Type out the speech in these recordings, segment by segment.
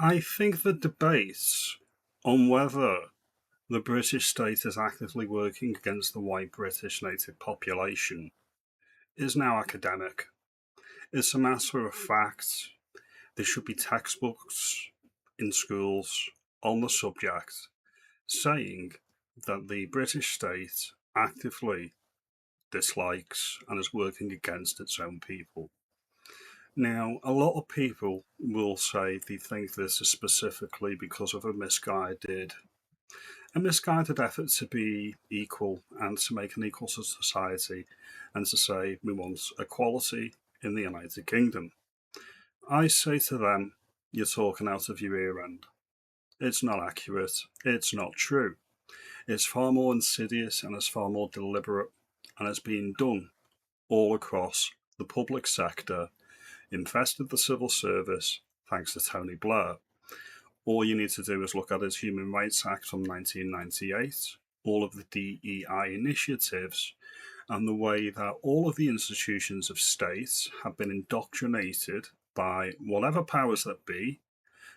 I think the debate on whether the British state is actively working against the white British native population is now academic. It's a matter of fact. There should be textbooks in schools on the subject saying that the British state actively dislikes and is working against its own people. Now, a lot of people will say they think this is specifically because of a misguided effort to be equal and to make an equal society and to say we want equality in the United Kingdom. I say to them, you're talking out of your ear end. It's not accurate. It's not true. It's far more insidious and it's far more deliberate, and it's being done all across the public sector, infested the civil service, thanks to Tony Blair. All you need to do is look at his Human Rights Act from 1998, all of the DEI initiatives, and the way that all of the institutions of state have been indoctrinated by whatever powers that be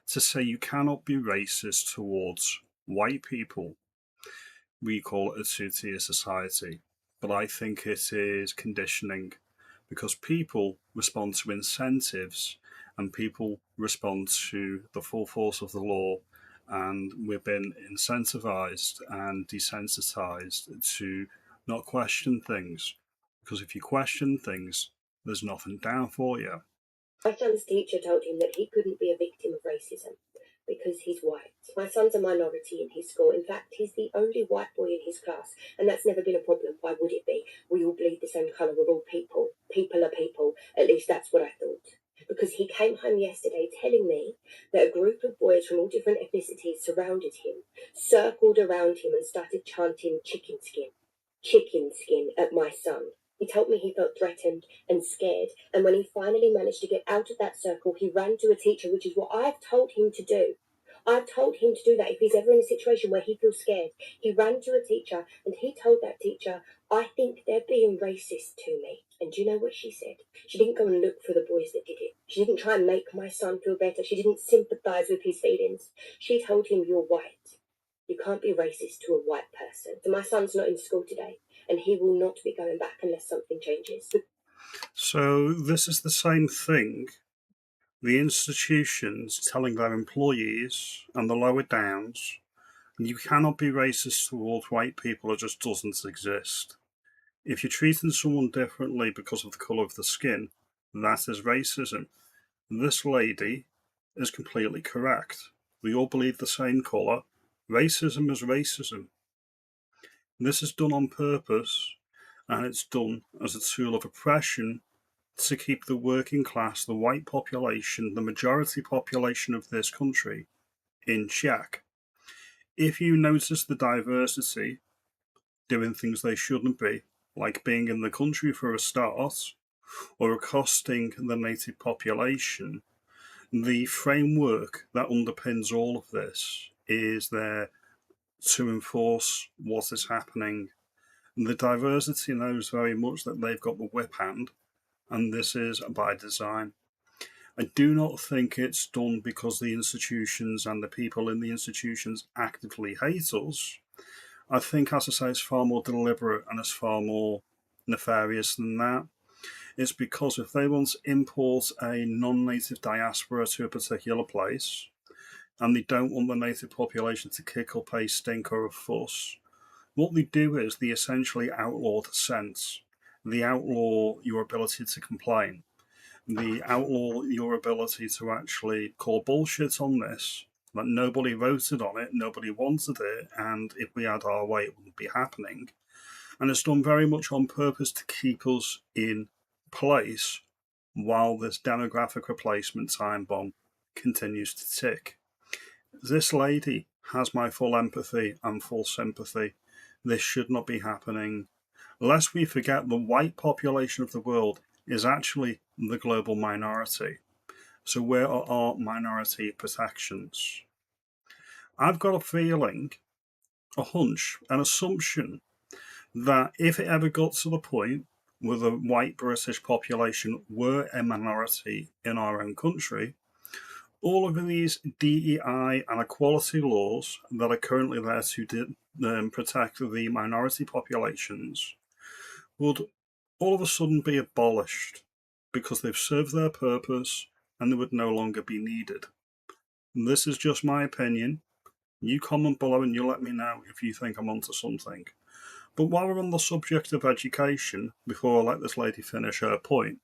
to say you cannot be racist towards white people. We call it a two-tier society, but I think it is conditioning because people respond to incentives and people respond to the full force of the law, and we've been incentivized and desensitized to not question things, because if you question things, there's nothing down for you. My son's teacher told him that he couldn't be a victim of racism because he's white. My son's a minority in his school. In fact, he's the only white boy in his class, and that's never been a problem. Why would it be? We all bleed the same colour. We're all people. People are people. At least that's what I thought. Because he came home yesterday telling me that a group of boys from all different ethnicities surrounded him, circled around him, and started chanting chicken skin at my son. He told me he felt threatened and scared, and when he finally managed to get out of that circle, he ran to a teacher, which is what I've told him to do. I've told him to do that if he's ever in a situation where he feels scared. He ran to a teacher and he told that teacher, I think they're being racist to me. And do you know what she said? She didn't go and look for the boys that did it. She didn't try and make my son feel better. She didn't sympathise with his feelings. She told him, you're white. You can't be racist to a white person. So my son's not in school today, and he will not be going back unless something changes. So this is the same thing. The institutions telling their employees and the lower downs, you cannot be racist towards white people, it just doesn't exist. If you're treating someone differently because of the colour of the skin, that is racism. This lady is completely correct. We all bleed the same colour. Racism is racism. This is done on purpose, and it's done as a tool of oppression to keep the working class, the white population, the majority population of this country in check. If you notice the diversity doing things they shouldn't be, like being in the country for a start, or accosting the native population, the framework that underpins all of this is there to enforce what is happening. And the diversity knows very much that they've got the whip hand, and this is by design. I do not think it's done because the institutions and the people in the institutions actively hate us. I think, as I say, it's far more deliberate and it's far more nefarious than that. It's because if they want to import a non-native diaspora to a particular place, and they don't want the native population to kick up a stink or a fuss, what they do is they essentially outlaw dissent. They outlaw your ability to complain. They outlaw your ability to actually call bullshit on this. That nobody voted on it, nobody wanted it, and if we had our way, it wouldn't be happening. And it's done very much on purpose to keep us in place while this demographic replacement time bomb continues to tick. This lady has my full empathy and full sympathy. This should not be happening. Lest we forget, the white population of the world is actually the global minority. So where are our minority protections? I've got a feeling, a hunch, an assumption that if it ever got to the point where the white British population were a minority in our own country, All of these DEI and equality laws that are currently there to protect the minority populations would all of a sudden be abolished because they've served their purpose and they would no longer be needed. And this is just my opinion. You comment below and you let me know if you think I'm onto something. But while we're on the subject of education, before I let this lady finish her point,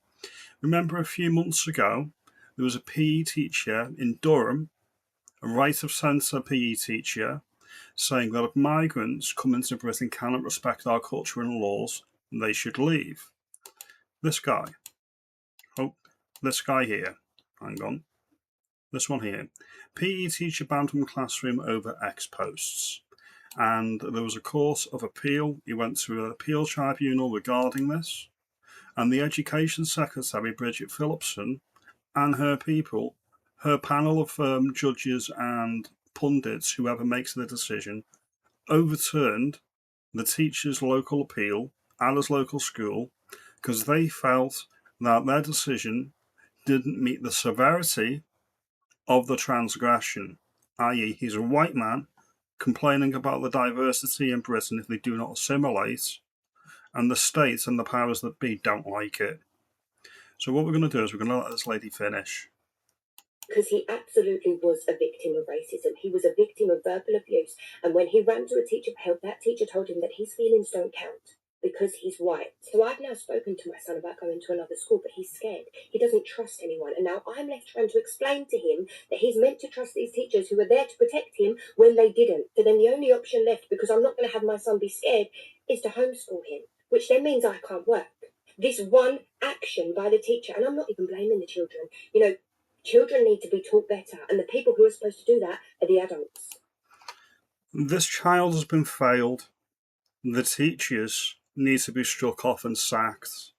remember a few months ago there was a PE teacher in Durham, a right of centre PE teacher, saying that if migrants come into Britain cannot respect our culture and laws, they should leave. This guy. Oh, this guy here. Hang on. This one here. PE teacher banned from classroom over X posts. And there was a course of appeal. He went to an appeal tribunal regarding this. And the Education Secretary, Bridget Phillipson, and her people, her panel of judges and pundits, whoever makes the decision, overturned the teacher's local appeal at his local school because they felt that their decision didn't meet the severity of the transgression, i.e., he's a white man complaining about the diversity in Britain if they do not assimilate, and the states and the powers that be don't like it. So what we're going to do is we're going to let this lady finish. Because he absolutely was a victim of racism. He was a victim of verbal abuse. And when he ran to a teacher for help, that teacher told him that his feelings don't count because he's white. So I've now spoken to my son about going to another school, but he's scared. He doesn't trust anyone. And now I'm left trying to explain to him that he's meant to trust these teachers who were there to protect him when they didn't. So then the only option left, because I'm not going to have my son be scared, is to homeschool him, which then means I can't work. This one action by the teacher, and I'm not even blaming the children, children need to be taught better, and the people who are supposed to do that are the adults. This child has been failed. The teachers need to be struck off and sacked.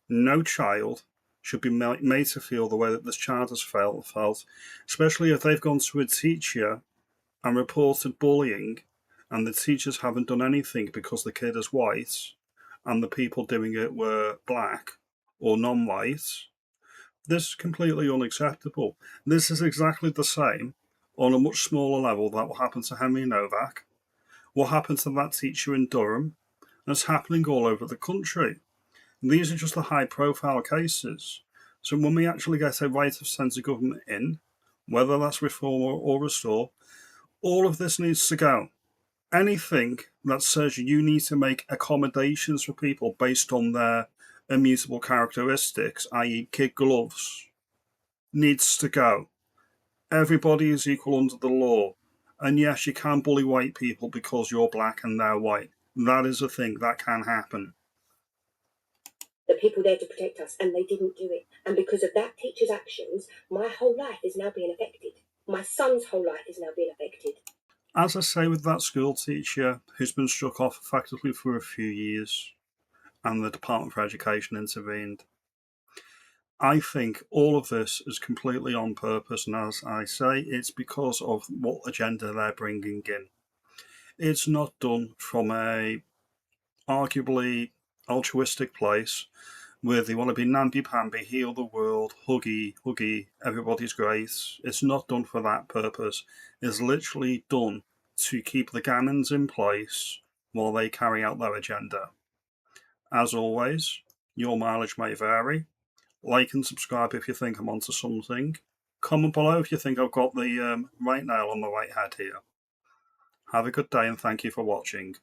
No child should be made to feel the way that this child has felt, especially if they've gone to a teacher and reported bullying and the teachers haven't done anything because the kid is white and the people doing it were black or non-white. This is completely unacceptable. This is exactly the same on a much smaller level that will happen to Henry Nowak, what happened to that teacher in Durham, and it's happening all over the country. And these are just the high profile cases. So when we actually get a right of centre government in, whether that's reform or restore, all of this needs to go. Anything that says you need to make accommodations for people based on their immutable characteristics, i.e., kid gloves, needs to go. Everybody is equal under the law. And yes, you can bully white people because you're black and they're white. That is a thing that can happen. The people there to protect us, and they didn't do it. And because of that teacher's actions, my whole life is now being affected. My son's whole life is now being affected. As I say with that school teacher who's been struck off effectively for a few years and the Department for Education intervened, I think all of this is completely on purpose, and as I say, it's because of what agenda they're bringing in. It's not done from a arguably altruistic place where they want to be namby-pamby, heal the world, huggy, everybody's great. It's not done for that purpose. It's literally done to keep the gammons in place while they carry out their agenda. As always, your mileage may vary. Like and subscribe if you think I'm onto something. Comment below if you think I've got the right nail on the right head here. Have a good day and thank you for watching.